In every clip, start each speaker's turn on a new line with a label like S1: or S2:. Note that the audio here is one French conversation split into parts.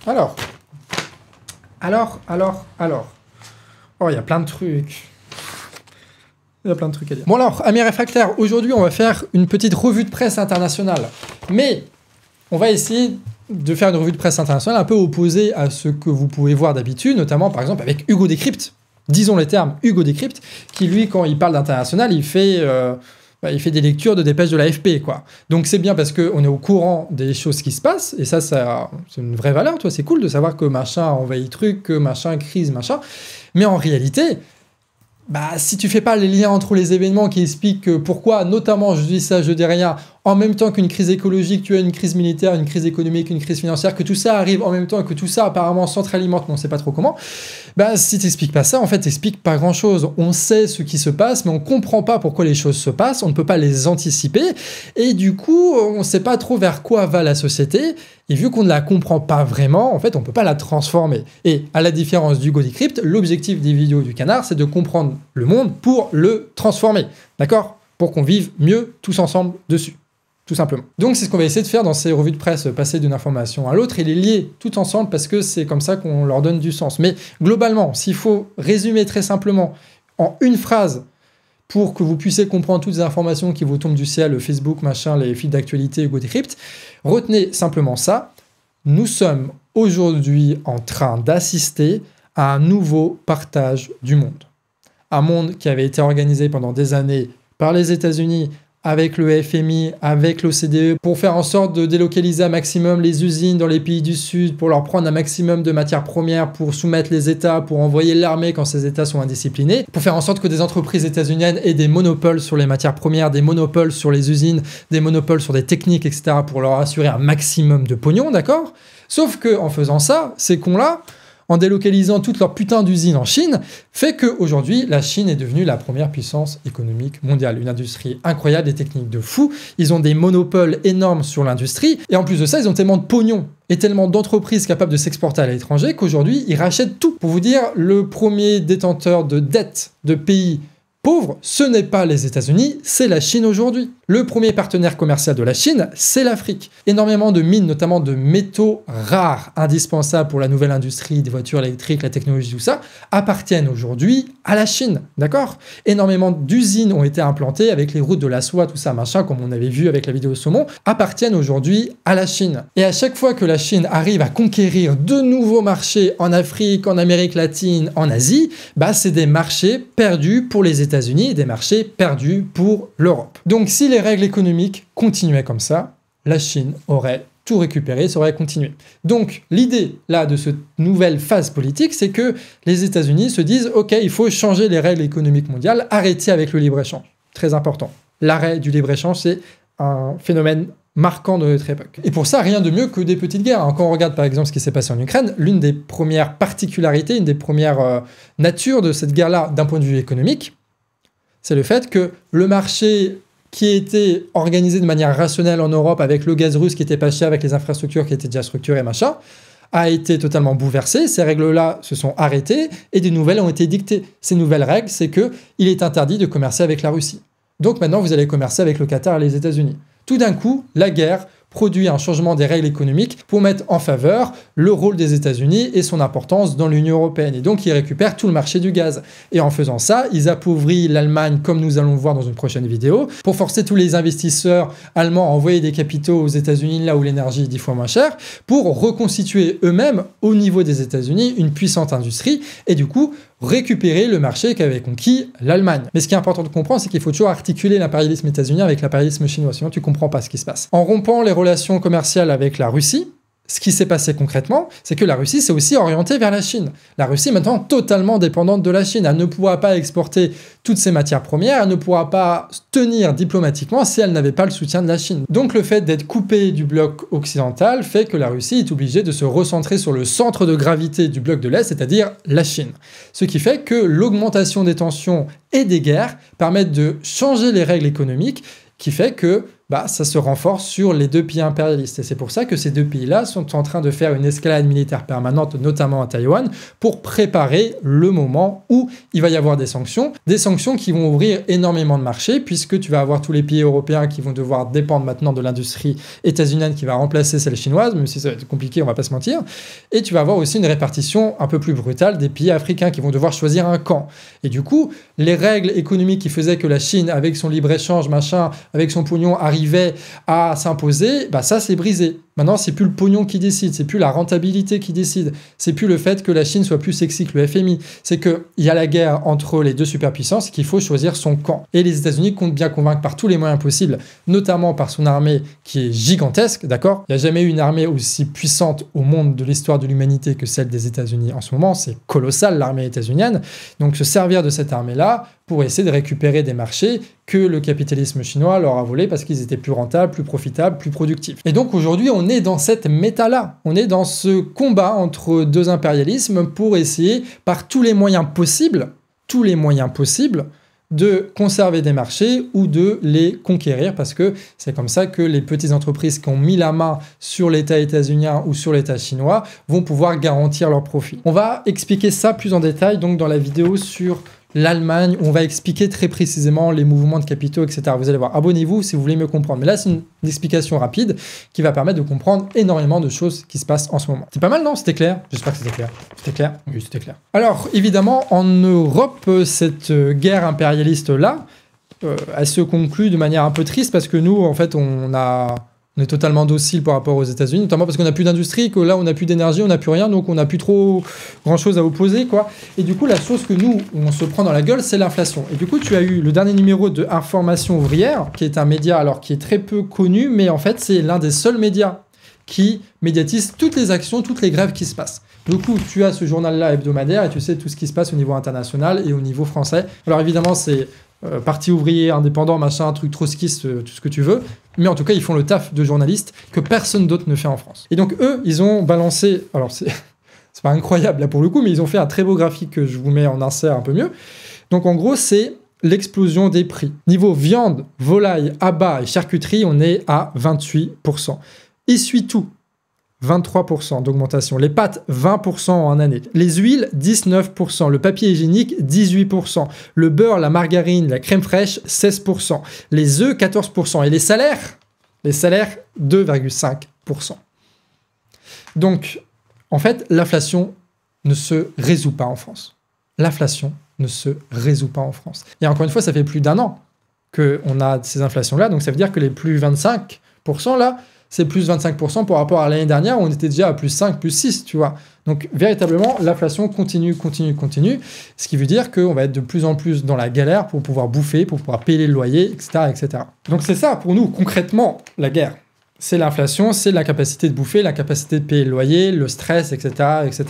S1: Alors. Oh, il y a plein de trucs. Il y a plein de trucs à dire. Bon alors, amis réfractaires, aujourd'hui, on va faire une petite revue de presse internationale. Mais on va essayer de faire une revue de presse internationale un peu opposée à ce que vous pouvez voir d'habitude, notamment, par exemple, avec Hugo Décrypte. Disons les termes, Hugo Décrypte, qui, lui, quand il parle d'international, il fait des lectures de dépêches de l'AFP, quoi. Donc c'est bien parce qu'on est au courant des choses qui se passent, et ça c'est une vraie valeur, toi, c'est cool de savoir que machin a envahi truc, que machin, crise, machin. Mais en réalité, si tu fais pas les liens entre les événements qui expliquent pourquoi, notamment, je dis ça, je dis rien, en même temps qu'une crise écologique, tu as une crise militaire, une crise économique, une crise financière, que tout ça arrive en même temps et que tout ça apparemment s'entre-alimente, mais on sait pas trop comment, si tu n'expliques pas ça, en fait, tu n'expliques pas grand-chose. On sait ce qui se passe, mais on comprend pas pourquoi les choses se passent, on ne peut pas les anticiper, et du coup, on sait pas trop vers quoi va la société, et vu qu'on ne la comprend pas vraiment, en fait, on peut pas la transformer. Et à la différence d'Hugo Décrypte, l'objectif des vidéos du canard, c'est de comprendre le monde pour le transformer, d'accord ? Pour qu'on vive mieux tous ensemble dessus. Tout simplement. Donc c'est ce qu'on va essayer de faire dans ces revues de presse, passer d'une information à l'autre et les lier tout ensemble parce que c'est comme ça qu'on leur donne du sens. Mais globalement, s'il faut résumer très simplement en une phrase pour que vous puissiez comprendre toutes les informations qui vous tombent du ciel, le Facebook, machin, les fils d'actualité, Hugo Décrypte, retenez simplement ça. Nous sommes aujourd'hui en train d'assister à un nouveau partage du monde. Un monde qui avait été organisé pendant des années par les États-Unis, avec le FMI, avec l'OCDE, pour faire en sorte de délocaliser un maximum les usines dans les pays du Sud, pour leur prendre un maximum de matières premières, pour soumettre les États, pour envoyer l'armée quand ces États sont indisciplinés, pour faire en sorte que des entreprises états-uniennes aient des monopoles sur les matières premières, des monopoles sur les usines, des monopoles sur des techniques, etc., pour leur assurer un maximum de pognon, d'accord ? Sauf que en faisant ça, ces cons-là, en délocalisant toute leur putain d'usines en Chine, fait qu'aujourd'hui, la Chine est devenue la première puissance économique mondiale. Une industrie incroyable, des techniques de fou, ils ont des monopoles énormes sur l'industrie, et en plus de ça, ils ont tellement de pognon et tellement d'entreprises capables de s'exporter à l'étranger qu'aujourd'hui, ils rachètent tout. Pour vous dire, le premier détenteur de dette de pays pauvres, ce n'est pas les États-Unis, c'est la Chine aujourd'hui. Le premier partenaire commercial de la Chine, c'est l'Afrique. Énormément de mines, notamment de métaux rares, indispensables pour la nouvelle industrie des voitures électriques, la technologie, tout ça, appartiennent aujourd'hui à la Chine, d'accord ? Énormément d'usines ont été implantées avec les routes de la soie, tout ça, machin, comme on avait vu avec la vidéo saumon, appartiennent aujourd'hui à la Chine. Et à chaque fois que la Chine arrive à conquérir de nouveaux marchés en Afrique, en Amérique latine, en Asie, c'est des marchés perdus pour les États-Unis et des marchés perdus pour l'Europe. Donc si les règles économiques continuaient comme ça, la Chine aurait tout récupéré, ça aurait continué. Donc l'idée là de cette nouvelle phase politique, c'est que les États-Unis se disent « Ok, il faut changer les règles économiques mondiales, arrêter avec le libre-échange ». Très important. L'arrêt du libre-échange, c'est un phénomène marquant de notre époque. Et pour ça, rien de mieux que des petites guerres. Quand on regarde par exemple ce qui s'est passé en Ukraine, l'une des premières particularités, une des premières natures de cette guerre-là d'un point de vue économique, c'est le fait que le marché qui était organisé de manière rationnelle en Europe avec le gaz russe qui était pas cher, avec les infrastructures qui étaient déjà structurées, machin, a été totalement bouleversé. Ces règles-là se sont arrêtées et des nouvelles ont été dictées. Ces nouvelles règles, c'est qu'il est interdit de commercer avec la Russie. Donc maintenant, vous allez commercer avec le Qatar et les États-Unis. Tout d'un coup, la guerre produit un changement des règles économiques pour mettre en faveur le rôle des États-Unis et son importance dans l'Union européenne. Et donc, ils récupèrent tout le marché du gaz. Et en faisant ça, ils appauvrissent l'Allemagne, comme nous allons voir dans une prochaine vidéo, pour forcer tous les investisseurs allemands à envoyer des capitaux aux États-Unis, là où l'énergie est 10 fois moins chère, pour reconstituer eux-mêmes, au niveau des États-Unis, une puissante industrie, et du coup, récupérer le marché qu'avait conquis l'Allemagne. Mais ce qui est important de comprendre, c'est qu'il faut toujours articuler l'impérialisme états-unien avec l'impérialisme chinois, sinon tu comprends pas ce qui se passe. En rompant les relations commerciales avec la Russie, ce qui s'est passé concrètement, c'est que la Russie s'est aussi orientée vers la Chine. La Russie est maintenant totalement dépendante de la Chine. Elle ne pourra pas exporter toutes ses matières premières, elle ne pourra pas tenir diplomatiquement si elle n'avait pas le soutien de la Chine. Donc le fait d'être coupé du bloc occidental fait que la Russie est obligée de se recentrer sur le centre de gravité du bloc de l'Est, c'est-à-dire la Chine. Ce qui fait que l'augmentation des tensions et des guerres permettent de changer les règles économiques, qui fait que bah, ça se renforce sur les deux pays impérialistes. Et c'est pour ça que ces deux pays-là sont en train de faire une escalade militaire permanente, notamment à Taïwan, pour préparer le moment où il va y avoir des sanctions qui vont ouvrir énormément de marchés, puisque tu vas avoir tous les pays européens qui vont devoir dépendre maintenant de l'industrie états-unienne qui va remplacer celle chinoise, même si ça va être compliqué, on va pas se mentir. Et tu vas avoir aussi une répartition un peu plus brutale des pays africains qui vont devoir choisir un camp. Et du coup, les règles économiques qui faisaient que la Chine, avec son libre-échange, machin, avec son pognon, arrivait à s'imposer, bah ça c'est brisé. Maintenant, c'est plus le pognon qui décide, c'est plus la rentabilité qui décide, c'est plus le fait que la Chine soit plus sexy que le FMI, c'est qu'il y a la guerre entre les deux superpuissances et qu'il faut choisir son camp. Et les États-Unis comptent bien convaincre par tous les moyens possibles, notamment par son armée qui est gigantesque, d'accord? Il n'y a jamais eu une armée aussi puissante au monde de l'histoire de l'humanité que celle des États-Unis en ce moment, c'est colossal l'armée états-unienne. Donc se servir de cette armée-là pour essayer de récupérer des marchés que le capitalisme chinois leur a volé parce qu'ils étaient plus rentables, plus profitables, plus productifs. Et donc aujourd'hui, on est dans cette méta-là. On est dans ce combat entre deux impérialismes pour essayer, par tous les moyens possibles, de conserver des marchés ou de les conquérir, parce que c'est comme ça que les petites entreprises qui ont mis la main sur l'État états-unien ou sur l'État chinois vont pouvoir garantir leurs profits. On va expliquer ça plus en détail donc dans la vidéo sur l'Allemagne, on va expliquer très précisément les mouvements de capitaux, etc. Vous allez voir, abonnez-vous si vous voulez mieux comprendre. Mais là, c'est une explication rapide qui va permettre de comprendre énormément de choses qui se passent en ce moment. C'est pas mal, non? C'était clair? J'espère que c'était clair. C'était clair? Oui, c'était clair. Alors, évidemment, en Europe, cette guerre impérialiste-là, elle se conclut de manière un peu triste parce que nous, en fait, on est totalement docile par rapport aux États-Unis, notamment parce qu'on n'a plus d'industrie, que là on n'a plus d'énergie, on n'a plus rien, donc on n'a plus trop grand-chose à opposer, quoi. Et du coup, la chose que nous, on se prend dans la gueule, c'est l'inflation. Et du coup, tu as eu le dernier numéro de Information Ouvrière, qui est un média, alors qui est très peu connu, mais en fait, c'est l'un des seuls médias qui médiatise toutes les actions, toutes les grèves qui se passent. Du coup, tu as ce journal-là hebdomadaire et tu sais tout ce qui se passe au niveau international et au niveau français. Alors évidemment, c'est parti ouvrier, indépendant, machin, truc trotskiste, tout ce que tu veux. Mais en tout cas, ils font le taf de journalistes que personne d'autre ne fait en France. Et donc, eux, ils ont balancé... Alors, c'est pas incroyable, là, pour le coup, mais ils ont fait un très beau graphique que je vous mets en insert un peu mieux. Donc, en gros, c'est l'explosion des prix. Niveau viande, volaille, abats et charcuterie, on est à 28%. Essuie-tout, 23% d'augmentation. Les pâtes, 20% en année. Les huiles, 19%. Le papier hygiénique, 18%. Le beurre, la margarine, la crème fraîche, 16%. Les œufs, 14%. Et les salaires, 2,5%. Donc, en fait, l'inflation ne se résout pas en France. L'inflation ne se résout pas en France. Et encore une fois, ça fait plus d'un an qu'on a ces inflations-là. Donc, ça veut dire que les plus 25% là, c'est plus 25% par rapport à l'année dernière où on était déjà à plus 5, plus 6, tu vois. Donc, véritablement, l'inflation continue. Ce qui veut dire qu'on va être de plus en plus dans la galère pour pouvoir bouffer, pour pouvoir payer le loyer, etc., etc. Donc, c'est ça, pour nous, concrètement, la guerre. C'est l'inflation, c'est l'incapacité de bouffer, l'incapacité de payer le loyer, le stress, etc., etc.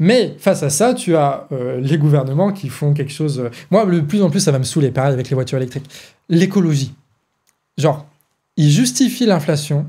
S1: Mais face à ça, tu as les gouvernements qui font quelque chose... Moi, de plus en plus, ça va me saouler, pareil avec les voitures électriques. L'écologie. Genre... Ils justifient l'inflation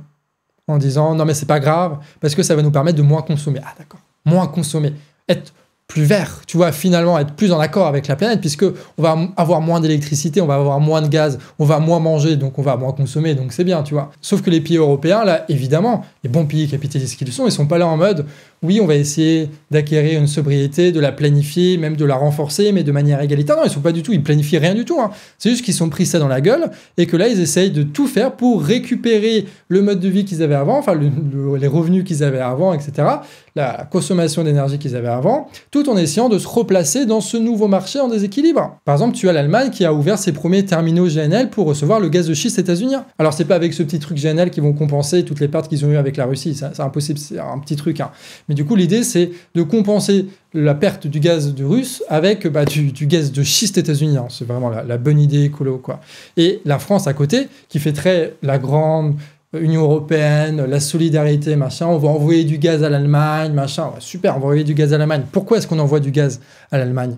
S1: en disant « Non, mais c'est pas grave, parce que ça va nous permettre de moins consommer. » Ah d'accord, moins consommer. Être plus vert, tu vois, finalement être plus en accord avec la planète, puisque on va avoir moins d'électricité, on va avoir moins de gaz, on va moins manger, donc on va moins consommer, donc c'est bien, tu vois. Sauf que les pays européens, là, évidemment, les bons pays capitalistes qu'ils sont, ils sont pas là en mode « Oui, on va essayer d'acquérir une sobriété, de la planifier, même de la renforcer, mais de manière égalitaire. » Non, ils sont pas du tout, ils planifient rien du tout. Hein. C'est juste qu'ils sont pris ça dans la gueule et que là, ils essayent de tout faire pour récupérer le mode de vie qu'ils avaient avant, enfin les revenus qu'ils avaient avant, etc., la consommation d'énergie qu'ils avaient avant, tout en essayant de se replacer dans ce nouveau marché en déséquilibre. Par exemple, tu as l'Allemagne qui a ouvert ses premiers terminaux GNL pour recevoir le gaz de schiste états-unien. Alors, c'est pas avec ce petit truc GNL qu'ils vont compenser toutes les pertes qu'ils ont eues avec la Russie, c'est impossible, c'est un petit truc. Hein. Mais du coup, l'idée, c'est de compenser la perte du gaz de russe avec du gaz de schiste états-unien. C'est vraiment la bonne idée écolo, quoi. Et la France à côté, qui fait très la grande Union européenne, la solidarité, machin, on va envoyer du gaz à l'Allemagne, machin, super, on va envoyer du gaz à l'Allemagne. Pourquoi est-ce qu'on envoie du gaz à l'Allemagne?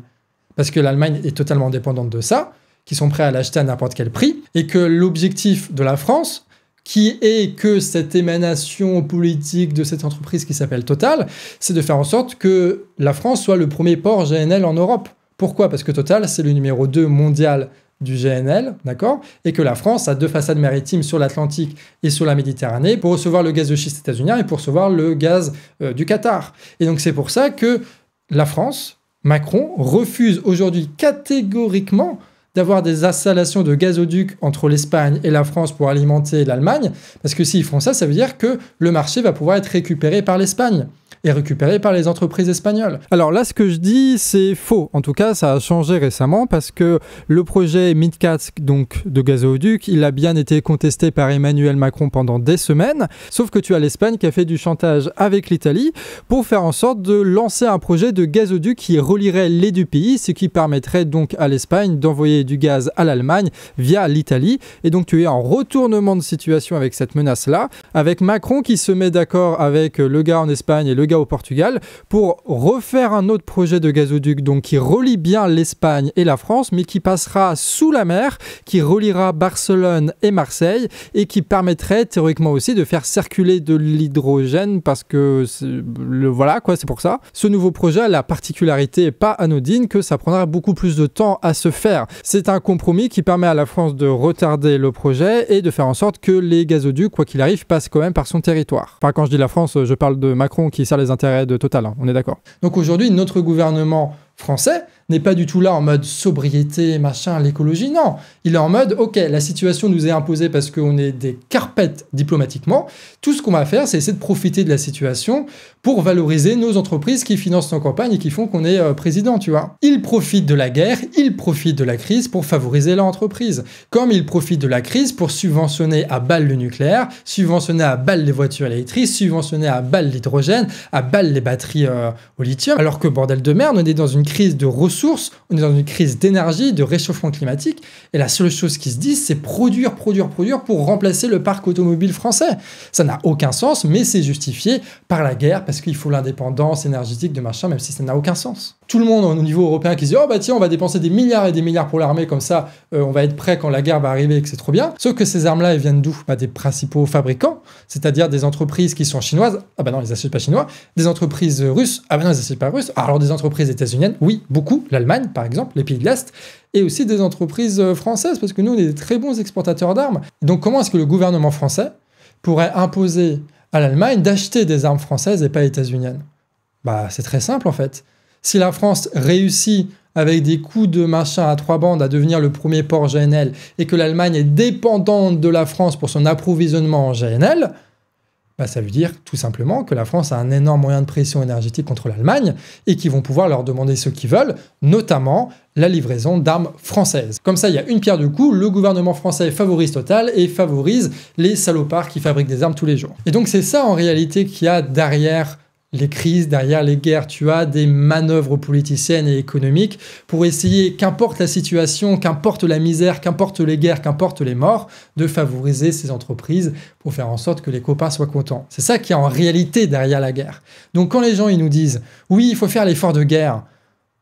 S1: Parce que l'Allemagne est totalement dépendante de ça, qu'ils sont prêts à l'acheter à n'importe quel prix, et que l'objectif de la France, qui est que cette émanation politique de cette entreprise qui s'appelle Total, c'est de faire en sorte que la France soit le premier port GNL en Europe. Pourquoi? Parce que Total, c'est le numéro 2 mondial du GNL, d'accord? Et que la France a 2 façades maritimes sur l'Atlantique et sur la Méditerranée pour recevoir le gaz de schiste états-unien et pour recevoir le gaz du Qatar. Et donc c'est pour ça que la France, Macron, refuse aujourd'hui catégoriquement d'avoir des installations de gazoducs entre l'Espagne et la France pour alimenter l'Allemagne, parce que s'ils font ça, ça veut dire que le marché va pouvoir être récupéré par l'Espagne et récupéré par les entreprises espagnoles. Alors là, ce que je dis, c'est faux. En tout cas, ça a changé récemment parce que le projet MidCat, donc de gazoduc, il a bien été contesté par Emmanuel Macron pendant des semaines, sauf que tu as l'Espagne qui a fait du chantage avec l'Italie pour faire en sorte de lancer un projet de gazoduc qui relierait les deux pays, ce qui permettrait donc à l'Espagne d'envoyer du gaz à l'Allemagne via l'Italie. Et donc tu es en retournement de situation avec cette menace-là, avec Macron qui se met d'accord avec le gars en Espagne et le gars au Portugal pour refaire un autre projet de gazoduc donc qui relie bien l'Espagne et la France mais qui passera sous la mer, qui reliera Barcelone et Marseille et qui permettrait théoriquement aussi de faire circuler de l'hydrogène parce que voilà quoi, c'est pour ça. Ce nouveau projet a la particularité pas anodine que ça prendra beaucoup plus de temps à se faire. C'est un compromis qui permet à la France de retarder le projet et de faire en sorte que les gazoducs, quoi qu'il arrive, passent quand même par son territoire. Enfin, quand je dis la France, je parle de Macron qui sert les intérêts de Total, hein, on est d'accord. Donc aujourd'hui, notre gouvernement français n'est pas du tout là en mode sobriété, machin, l'écologie, non. Il est en mode, ok, la situation nous est imposée parce qu'on est des carpettes diplomatiquement. Tout ce qu'on va faire, c'est essayer de profiter de la situation pour valoriser nos entreprises qui financent nos campagnes et qui font qu'on est président, tu vois. Ils profitent de la guerre, ils profitent de la crise pour favoriser leur entreprise. Comme ils profitent de la crise pour subventionner à balle le nucléaire, subventionner à balle les voitures électriques, subventionner à balle l'hydrogène, à balle les batteries au lithium. Alors que, bordel de merde, on est dans une crise de ressources, on est dans une crise d'énergie, de réchauffement climatique, et la seule chose qui se dit, c'est produire pour remplacer le parc automobile français. Ça n'a aucun sens, mais c'est justifié par la guerre, parce qu'il faut l'indépendance énergétique de machin, même si ça n'a aucun sens. Tout le monde au niveau européen qui se dit « Oh bah tiens, on va dépenser des milliards et des milliards pour l'armée, comme ça, on va être prêt quand la guerre va arriver et que c'est trop bien. » Sauf que ces armes-là, elles viennent d'où? Bah, des principaux fabricants, c'est-à-dire des entreprises qui sont chinoises. Ah bah non, ils n'achètent pas chinois. Des entreprises russes. Ah bah non, ils n'achètent pas russes. Alors des entreprises états-uniennes, oui, beaucoup. L'Allemagne, par exemple, les pays de l'Est. Et aussi des entreprises françaises, parce que nous, on est des très bons exportateurs d'armes. Donc comment est-ce que le gouvernement français pourrait imposer à l'Allemagne d'acheter des armes françaises et pas états-uniennes? Bah c'est très simple en fait. Si la France réussit avec des coups de machin à 3 bandes à devenir le premier port GNL et que l'Allemagne est dépendante de la France pour son approvisionnement en GNL, bah ça veut dire tout simplement que la France a un énorme moyen de pression énergétique contre l'Allemagne et qu'ils vont pouvoir leur demander ce qu'ils veulent, notamment la livraison d'armes françaises. Comme ça, il y a une pierre deux coups, le gouvernement français favorise Total et favorise les salopards qui fabriquent des armes tous les jours. Et donc c'est ça en réalité qu'il y a derrière les crises, derrière les guerres. Tu as des manœuvres politiciennes et économiques pour essayer, qu'importe la situation, qu'importe la misère, qu'importe les guerres, qu'importe les morts, de favoriser ces entreprises pour faire en sorte que les copains soient contents. C'est ça qui est en réalité derrière la guerre. Donc quand les gens ils nous disent « Oui, il faut faire l'effort de guerre »,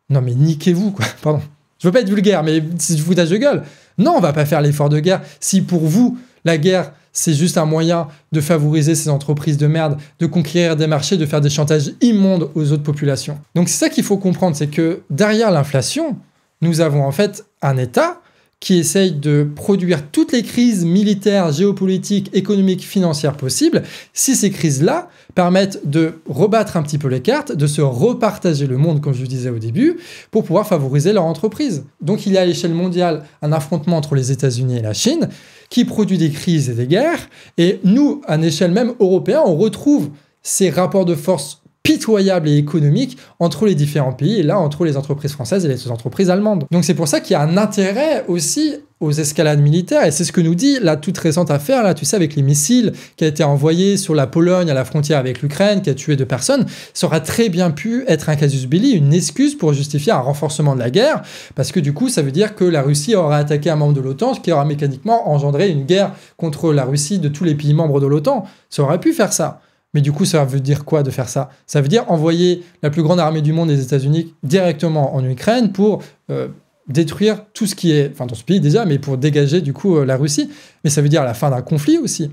S1: non mais niquez-vous quoi, pardon. Je veux pas être vulgaire, mais c'est du foutage de gueule. Non, on va pas faire l'effort de guerre si pour vous, la guerre, c'est juste un moyen de favoriser ces entreprises de merde, de conquérir des marchés, de faire des chantages immondes aux autres populations. Donc c'est ça qu'il faut comprendre, c'est que derrière l'inflation, nous avons en fait un État qui essaye de produire toutes les crises militaires, géopolitiques, économiques, financières possibles, si ces crises-là permettent de rebattre un petit peu les cartes, de se repartager le monde, comme je le disais au début, pour pouvoir favoriser leur entreprise. Donc il y a à l'échelle mondiale un affrontement entre les États-Unis et la Chine, qui produit des crises et des guerres, et nous, à une échelle même européenne, on retrouve ces rapports de force pitoyable et économique entre les différents pays, et là entre les entreprises françaises et les entreprises allemandes. Donc c'est pour ça qu'il y a un intérêt aussi aux escalades militaires, et c'est ce que nous dit la toute récente affaire, là, tu sais, avec les missiles qui a été envoyé sur la Pologne à la frontière avec l'Ukraine, qui a tué 2 personnes, ça aurait très bien pu être un casus belli, une excuse pour justifier un renforcement de la guerre, parce que du coup, ça veut dire que la Russie aurait attaqué un membre de l'OTAN, ce qui aura mécaniquement engendré une guerre contre la Russie de tous les pays membres de l'OTAN. Ça aurait pu faire ça. Mais du coup, ça veut dire quoi de faire ça? Ça veut dire envoyer la plus grande armée du monde des États-Unis directement en Ukraine pour détruire tout ce qui est, enfin dans ce pays déjà, mais pour dégager du coup la Russie. Mais ça veut dire la fin d'un conflit aussi.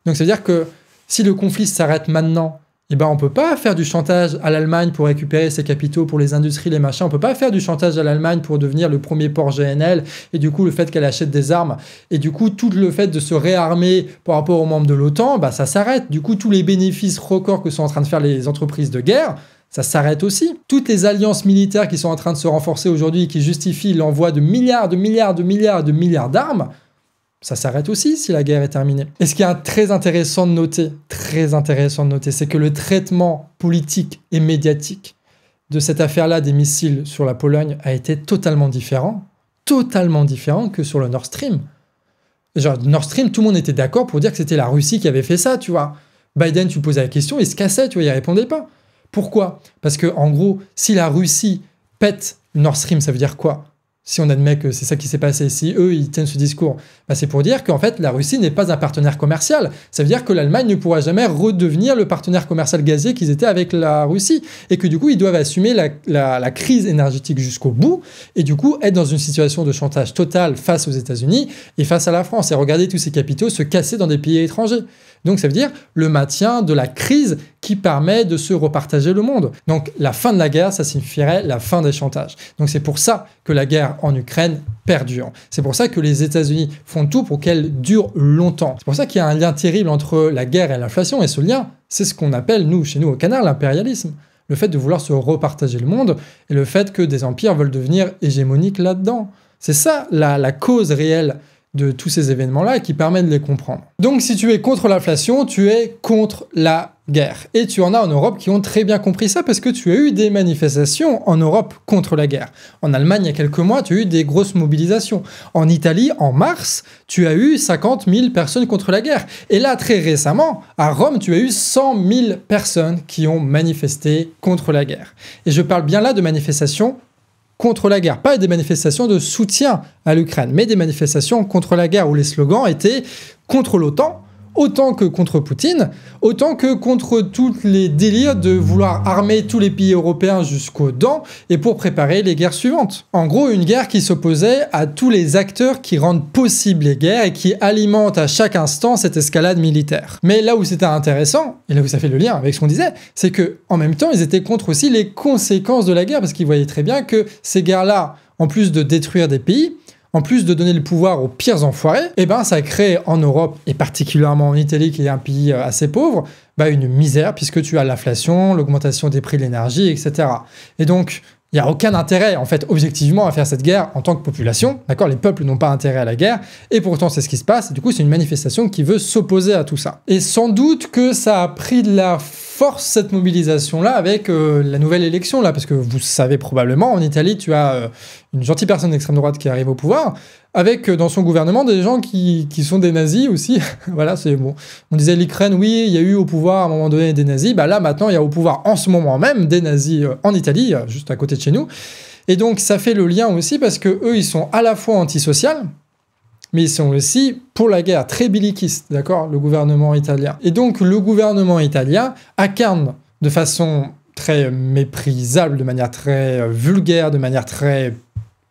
S1: Donc ça veut dire que si le conflit s'arrête maintenant eh ben on peut pas faire du chantage à l'Allemagne pour récupérer ses capitaux pour les industries, les machins. On peut pas faire du chantage à l'Allemagne pour devenir le premier port GNL et du coup le fait qu'elle achète des armes et du coup tout le fait de se réarmer par rapport aux membres de l'OTAN, bah ça s'arrête. Du coup tous les bénéfices records que sont en train de faire les entreprises de guerre, ça s'arrête aussi. Toutes les alliances militaires qui sont en train de se renforcer aujourd'hui et qui justifient l'envoi de milliards d'armes, ça s'arrête aussi si la guerre est terminée. Et ce qui est très intéressant de noter, c'est que le traitement politique et médiatique de cette affaire-là des missiles sur la Pologne a été totalement différent que sur le Nord Stream. Genre, Nord Stream, tout le monde était d'accord pour dire que c'était la Russie qui avait fait ça, tu vois. Biden, tu posais la question, il se cassait, tu vois, il répondait pas. Pourquoi? Parce que, en gros, si la Russie pète Nord Stream, ça veut dire quoi? Si on admet que c'est ça qui s'est passé, si eux, ils tiennent ce discours, bah c'est pour dire qu'en fait, la Russie n'est pas un partenaire commercial. Ça veut dire que l'Allemagne ne pourra jamais redevenir le partenaire commercial gazier qu'ils étaient avec la Russie. Et que du coup, ils doivent assumer la crise énergétique jusqu'au bout. Et du coup, être dans une situation de chantage total face aux États-Unis et face à la France. Et regarder tous ces capitaux se casser dans des pays étrangers. Donc ça veut dire le maintien de la crise qui permet de se repartager le monde. Donc la fin de la guerre, ça signifierait la fin des chantages. Donc c'est pour ça que la guerre en Ukraine perdure. C'est pour ça que les États-Unis font tout pour qu'elle dure longtemps. C'est pour ça qu'il y a un lien terrible entre la guerre et l'inflation. Et ce lien, c'est ce qu'on appelle, nous, chez nous au Canard, l'impérialisme. Le fait de vouloir se repartager le monde et le fait que des empires veulent devenir hégémoniques là-dedans. C'est ça la cause réelle de tous ces événements-là qui permettent de les comprendre. Donc si tu es contre l'inflation, tu es contre la guerre. Et tu en as en Europe qui ont très bien compris ça parce que tu as eu des manifestations en Europe contre la guerre. En Allemagne, il y a quelques mois, tu as eu des grosses mobilisations. En Italie, en mars, tu as eu 50 000 personnes contre la guerre. Et là, très récemment, à Rome, tu as eu 100 000 personnes qui ont manifesté contre la guerre. Et je parle bien là de manifestations contre la guerre, pas des manifestations de soutien à l'Ukraine, mais des manifestations contre la guerre où les slogans étaient contre l'OTAN, autant que contre Poutine, autant que contre tous les délires de vouloir armer tous les pays européens jusqu'aux dents et pour préparer les guerres suivantes. En gros, une guerre qui s'opposait à tous les acteurs qui rendent possible les guerres et qui alimentent à chaque instant cette escalade militaire. Mais là où c'était intéressant, et là où ça fait le lien avec ce qu'on disait, c'est que en même temps, ils étaient contre aussi les conséquences de la guerre parce qu'ils voyaient très bien que ces guerres-là, en plus de détruire des pays, en plus de donner le pouvoir aux pires enfoirés, eh ben ça crée en Europe, et particulièrement en Italie, qui est un pays assez pauvre, bah une misère, puisque tu as l'inflation, l'augmentation des prix de l'énergie, etc. Et donc, il n'y a aucun intérêt, en fait, objectivement, à faire cette guerre en tant que population. D'accord, les peuples n'ont pas intérêt à la guerre, et pourtant, c'est ce qui se passe. Et du coup, c'est une manifestation qui veut s'opposer à tout ça. Et sans doute que ça a pris de la force, cette mobilisation-là, avec la nouvelle élection, là, parce que vous savez probablement, en Italie, tu as une gentille personne d'extrême droite qui arrive au pouvoir, avec dans son gouvernement des gens qui sont des nazis aussi. Voilà, c'est bon. On disait l'Ukraine, oui, il y a eu au pouvoir à un moment donné des nazis. Bah là, maintenant, il y a au pouvoir en ce moment même des nazis en Italie, juste à côté de chez nous. Et donc, ça fait le lien aussi parce que eux, ils sont à la fois antisocial, mais ils sont aussi pour la guerre, très belliquistes, d'accord, le gouvernement italien. Et donc, le gouvernement italien incarne de façon très méprisable, de manière très vulgaire, de manière très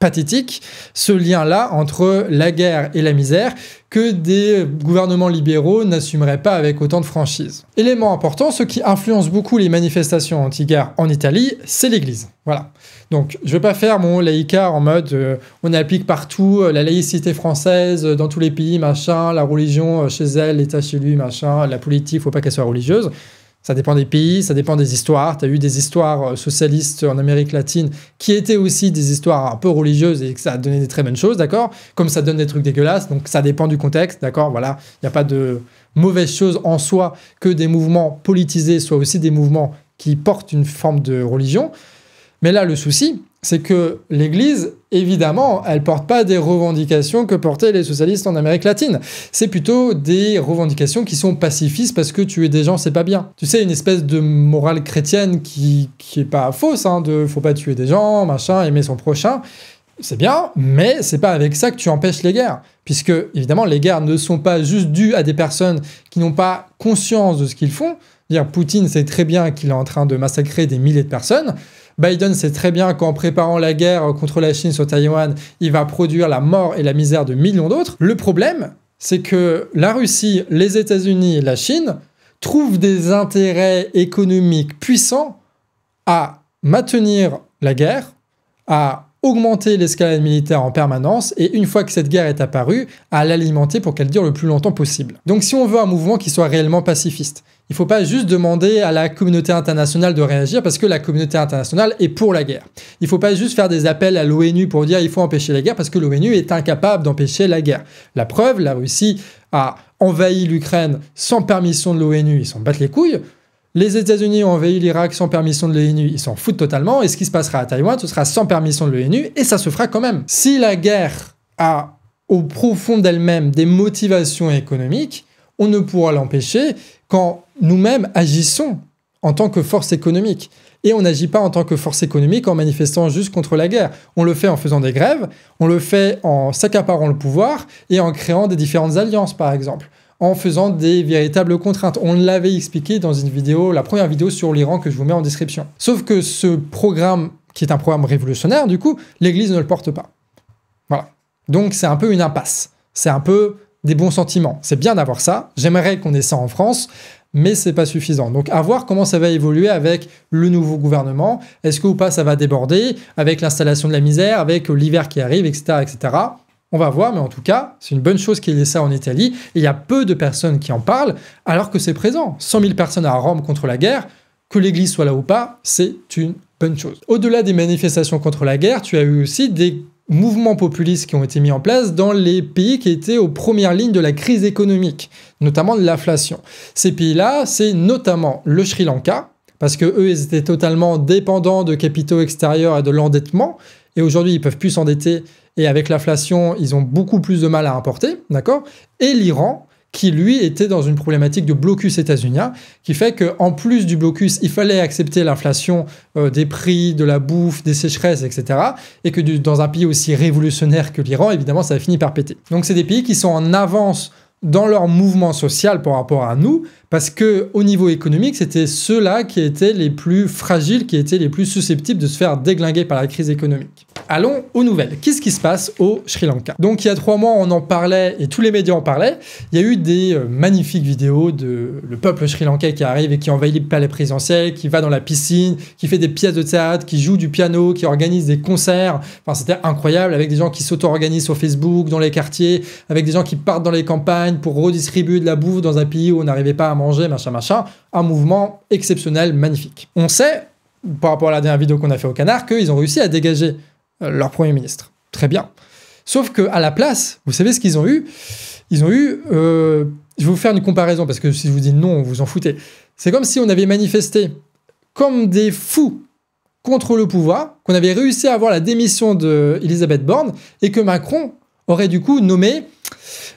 S1: pathétique, ce lien-là entre la guerre et la misère que des gouvernements libéraux n'assumeraient pas avec autant de franchise. Élément important, ce qui influence beaucoup les manifestations anti-guerre en Italie, c'est l'Église. Voilà. Donc, je ne vais pas faire mon laïcard en mode on applique partout la laïcité française dans tous les pays, machin, la religion chez elle, l'État chez lui, machin, la politique, il ne faut pas qu'elle soit religieuse. Ça dépend des pays, ça dépend des histoires. Tu as eu des histoires socialistes en Amérique latine qui étaient aussi des histoires un peu religieuses et que ça a donné des très bonnes choses, d'accord? Comme ça donne des trucs dégueulasses, donc ça dépend du contexte, d'accord? Voilà, il n'y a pas de mauvaise chose en soi que des mouvements politisés soient aussi des mouvements qui portent une forme de religion. Mais là, le souci, c'est que l'Église, évidemment, elle ne porte pas des revendications que portaient les socialistes en Amérique latine. C'est plutôt des revendications qui sont pacifistes parce que tuer des gens, c'est pas bien. Tu sais, une espèce de morale chrétienne qui est pas fausse, hein, de faut pas tuer des gens, machin, aimer son prochain. C'est bien, mais c'est pas avec ça que tu empêches les guerres. Puisque, évidemment, les guerres ne sont pas juste dues à des personnes qui n'ont pas conscience de ce qu'ils font. Dire Poutine sait très bien qu'il est en train de massacrer des milliers de personnes. Biden sait très bien qu'en préparant la guerre contre la Chine sur Taïwan, il va produire la mort et la misère de millions d'autres. Le problème, c'est que la Russie, les États-Unis et la Chine, trouve des intérêts économiques puissants à maintenir la guerre, à augmenter l'escalade militaire en permanence et une fois que cette guerre est apparue, à l'alimenter pour qu'elle dure le plus longtemps possible. Donc si on veut un mouvement qui soit réellement pacifiste, il ne faut pas juste demander à la communauté internationale de réagir parce que la communauté internationale est pour la guerre. Il ne faut pas juste faire des appels à l'ONU pour dire il faut empêcher la guerre parce que l'ONU est incapable d'empêcher la guerre. La preuve, la Russie a envahi l'Ukraine sans permission de l'ONU, ils s'en battent les couilles. Les États-Unis ont envahi l'Irak sans permission de l'ONU, ils s'en foutent totalement, et ce qui se passera à Taïwan, ce sera sans permission de l'ONU, et ça se fera quand même. Si la guerre a au profond d'elle-même des motivations économiques, on ne pourra l'empêcher quand nous-mêmes agissons en tant que force économique. Et on n'agit pas en tant que force économique en manifestant juste contre la guerre. On le fait en faisant des grèves, on le fait en s'accaparant le pouvoir et en créant des différentes alliances, par exemple, en faisant des véritables contraintes. On l'avait expliqué dans une vidéo, la première vidéo sur l'Iran que je vous mets en description. Sauf que ce programme, qui est un programme révolutionnaire, du coup, l'Église ne le porte pas. Voilà. Donc c'est un peu une impasse. C'est un peu des bons sentiments. C'est bien d'avoir ça. J'aimerais qu'on ait ça en France, mais c'est pas suffisant. Donc à voir comment ça va évoluer avec le nouveau gouvernement. Est-ce que ou pas ça va déborder avec l'installation de la misère, avec l'hiver qui arrive, etc., etc. On va voir, mais en tout cas, c'est une bonne chose qu'il y ait ça en Italie. Et il y a peu de personnes qui en parlent, alors que c'est présent. 100 000 personnes à Rome contre la guerre, que l'Église soit là ou pas, c'est une bonne chose. Au-delà des manifestations contre la guerre, tu as eu aussi des mouvements populistes qui ont été mis en place dans les pays qui étaient aux premières lignes de la crise économique, notamment de l'inflation. Ces pays-là, c'est notamment le Sri Lanka, parce que eux, ils étaient totalement dépendants de capitaux extérieurs et de l'endettement, et aujourd'hui, ils peuvent plus s'endetter, et avec l'inflation, ils ont beaucoup plus de mal à importer, d'accord? Et l'Iran, qui lui était dans une problématique de blocus états-unien, qui fait qu'en plus du blocus, il fallait accepter l'inflation des prix, de la bouffe, des sécheresses, etc. Et que dans un pays aussi révolutionnaire que l'Iran, évidemment, ça a fini par péter. Donc c'est des pays qui sont en avance dans leur mouvement social par rapport à nous, parce qu'au niveau économique, c'était ceux-là qui étaient les plus fragiles, qui étaient les plus susceptibles de se faire déglinguer par la crise économique. Allons aux nouvelles. Qu'est-ce qui se passe au Sri Lanka? Donc il y a 3 mois, on en parlait et tous les médias en parlaient. Il y a eu des magnifiques vidéos de le peuple sri-lankais qui arrive et qui envahit le palais présidentiel, qui va dans la piscine, qui fait des pièces de théâtre, qui joue du piano, qui organise des concerts. Enfin, c'était incroyable, avec des gens qui s'auto-organisent sur Facebook, dans les quartiers, avec des gens qui partent dans les campagnes pour redistribuer de la bouffe dans un pays où on n'arrivait pas à manger, machin. Un mouvement exceptionnel, magnifique. On sait, par rapport à la dernière vidéo qu'on a fait au Canard, qu'ils ont réussi à dégager leur Premier ministre. Très bien. Sauf qu'à la place, vous savez ce qu'ils ont eu? Ils ont eu... je vais vous faire une comparaison, parce que si je vous dis non, vous en foutez. C'est comme si on avait manifesté comme des fous contre le pouvoir, qu'on avait réussi à avoir la démission d'Elisabeth Borne, et que Macron aurait du coup nommé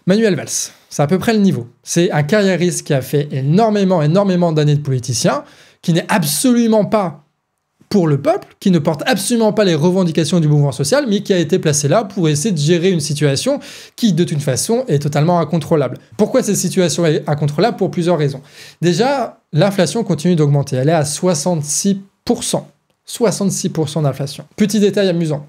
S1: Manuel Valls. C'est à peu près le niveau. C'est un carriériste qui a fait énormément d'années de politicien, qui n'est absolument pas pour le peuple, qui ne porte absolument pas les revendications du mouvement social, mais qui a été placé là pour essayer de gérer une situation qui, de toute façon, est totalement incontrôlable. Pourquoi cette situation est incontrôlable? Pour plusieurs raisons. Déjà, l'inflation continue d'augmenter. Elle est à 66%. 66% d'inflation. Petit détail amusant.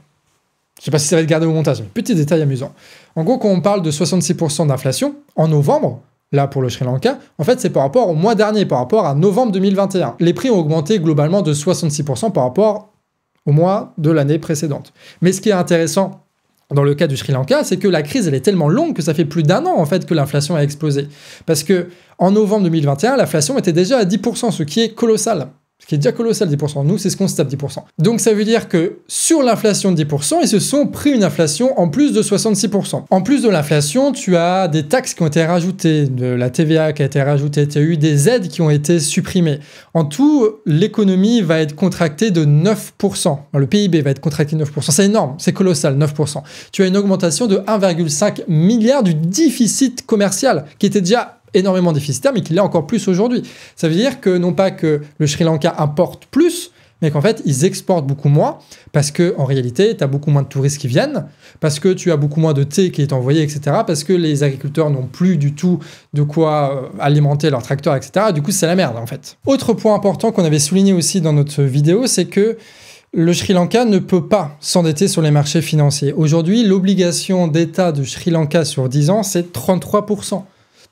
S1: Je ne sais pas si ça va être gardé au montage, mais petit détail amusant. En gros, quand on parle de 66% d'inflation, en novembre, là pour le Sri Lanka, en fait c'est par rapport au mois dernier, par rapport à novembre 2021. Les prix ont augmenté globalement de 66% par rapport au mois de l'année précédente. Mais ce qui est intéressant dans le cas du Sri Lanka, c'est que la crise elle est tellement longue que ça fait plus d'1 an en fait que l'inflation a explosé. Parce que en novembre 2021, l'inflation était déjà à 10%, ce qui est colossal. Ce qui est déjà colossal, 10%. Nous, c'est ce qu'on se tape, 10%. Donc, ça veut dire que sur l'inflation de 10%, ils se sont pris une inflation en plus de 66%. En plus de l'inflation, tu as des taxes qui ont été rajoutées, de la TVA qui a été rajoutée, tu as eu des aides qui ont été supprimées. En tout, l'économie va être contractée de 9%. Le PIB va être contracté de 9%. C'est énorme, c'est colossal, 9%. Tu as une augmentation de 1,5 milliard du déficit commercial, qui était déjà énormément déficitaire, mais qu'il est encore plus aujourd'hui. Ça veut dire que non pas que le Sri Lanka importe plus, mais qu'en fait, ils exportent beaucoup moins, parce qu'en réalité, tu as beaucoup moins de touristes qui viennent, parce que tu as beaucoup moins de thé qui est envoyé, etc., parce que les agriculteurs n'ont plus du tout de quoi alimenter leurs tracteurs, etc. Du coup, c'est la merde, en fait. Autre point important qu'on avait souligné aussi dans notre vidéo, c'est que le Sri Lanka ne peut pas s'endetter sur les marchés financiers. Aujourd'hui, l'obligation d'État du Sri Lanka sur 10 ans, c'est 33%.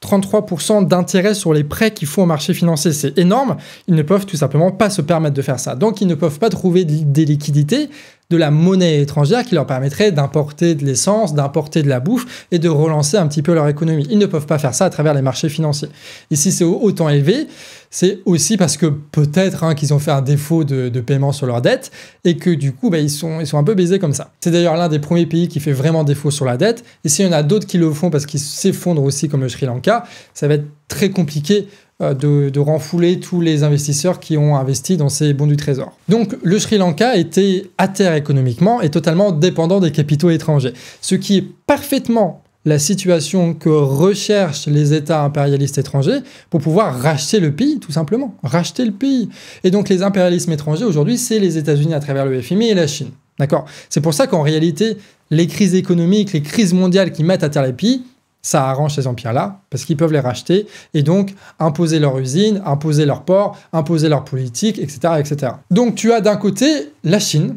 S1: 33% d'intérêt sur les prêts qu'ils font au marché financier. C'est énorme. Ils ne peuvent tout simplement pas se permettre de faire ça. Donc, ils ne peuvent pas trouver des liquidités, de la monnaie étrangère qui leur permettrait d'importer de l'essence, d'importer de la bouffe et de relancer un petit peu leur économie. Ils ne peuvent pas faire ça à travers les marchés financiers. Et si c'est autant élevé, c'est aussi parce que peut-être qu'ils ont fait un défaut de paiement sur leur dette et que du coup, ils sont un peu baisés comme ça. C'est d'ailleurs l'un des premiers pays qui fait vraiment défaut sur la dette. Et s'il y en a d'autres qui le font parce qu'ils s'effondrent aussi comme le Sri Lanka, ça va être très compliqué de renfouler tous les investisseurs qui ont investi dans ces bons du trésor. Donc le Sri Lanka était à terre économiquement et totalement dépendant des capitaux étrangers, ce qui est parfaitement la situation que recherchent les États impérialistes étrangers pour pouvoir racheter le pays, tout simplement, racheter le pays. Et donc les impérialismes étrangers aujourd'hui, c'est les États-Unis à travers le FMI et la Chine. D'accord ? C'est pour ça qu'en réalité, les crises économiques, les crises mondiales qui mettent à terre les pays, ça arrange ces empires-là, parce qu'ils peuvent les racheter et donc imposer leur usine, imposer leur port, imposer leur politique, etc., etc. Donc tu as d'un côté la Chine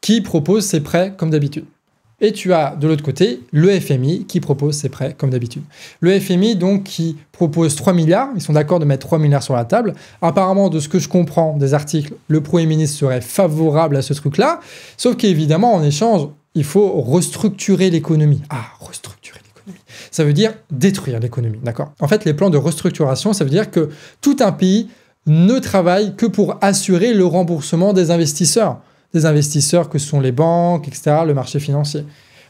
S1: qui propose ses prêts comme d'habitude. Et tu as de l'autre côté le FMI qui propose ses prêts comme d'habitude. Le FMI donc qui propose 3 milliards, ils sont d'accord de mettre 3 milliards sur la table. Apparemment, de ce que je comprends des articles, le Premier ministre serait favorable à ce truc-là, sauf qu'évidemment, en échange, il faut restructurer l'économie. Ah, restructurer l'économie. Ça veut dire détruire l'économie, d'accord ? En fait, les plans de restructuration, ça veut dire que tout un pays ne travaille que pour assurer le remboursement des investisseurs que sont les banques, etc., le marché financier.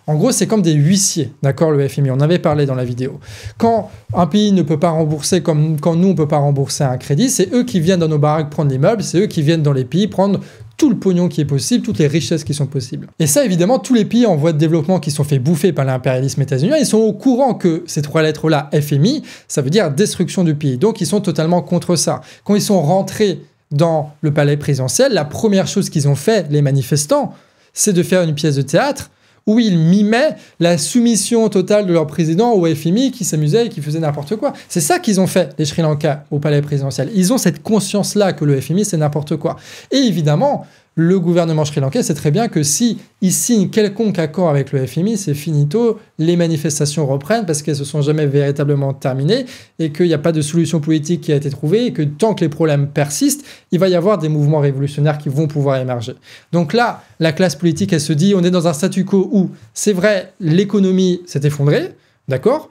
S1: En gros, c'est comme des huissiers, d'accord, le FMI, on avait parlé dans la vidéo. Quand un pays ne peut pas rembourser, comme quand nous, on ne peut pas rembourser un crédit, c'est eux qui viennent dans nos baraques prendre l'immeuble, c'est eux qui viennent dans les pays prendre tout le pognon qui est possible, toutes les richesses qui sont possibles. Et ça, évidemment, tous les pays en voie de développement qui sont fait bouffer par l'impérialisme états-unien, ils sont au courant que ces 3 lettres-là, FMI, ça veut dire destruction du pays. Donc, ils sont totalement contre ça. Quand ils sont rentrés dans le palais présidentiel, la première chose qu'ils ont fait, les manifestants, c'est de faire une pièce de théâtre où ils mimaient la soumission totale de leur président au FMI qui s'amusait et qui faisait n'importe quoi. C'est ça qu'ils ont fait, les Sri Lanka, au palais présidentiel. Ils ont cette conscience-là que le FMI, c'est n'importe quoi. Et évidemment, le gouvernement sri-lankais sait très bien que si il signe quelconque accord avec le FMI, c'est finito, les manifestations reprennent parce qu'elles ne se sont jamais véritablement terminées et qu'il n'y a pas de solution politique qui a été trouvée et que tant que les problèmes persistent, il va y avoir des mouvements révolutionnaires qui vont pouvoir émerger. Donc là, la classe politique, elle se dit, on est dans un statu quo où, c'est vrai, l'économie s'est effondrée, d'accord,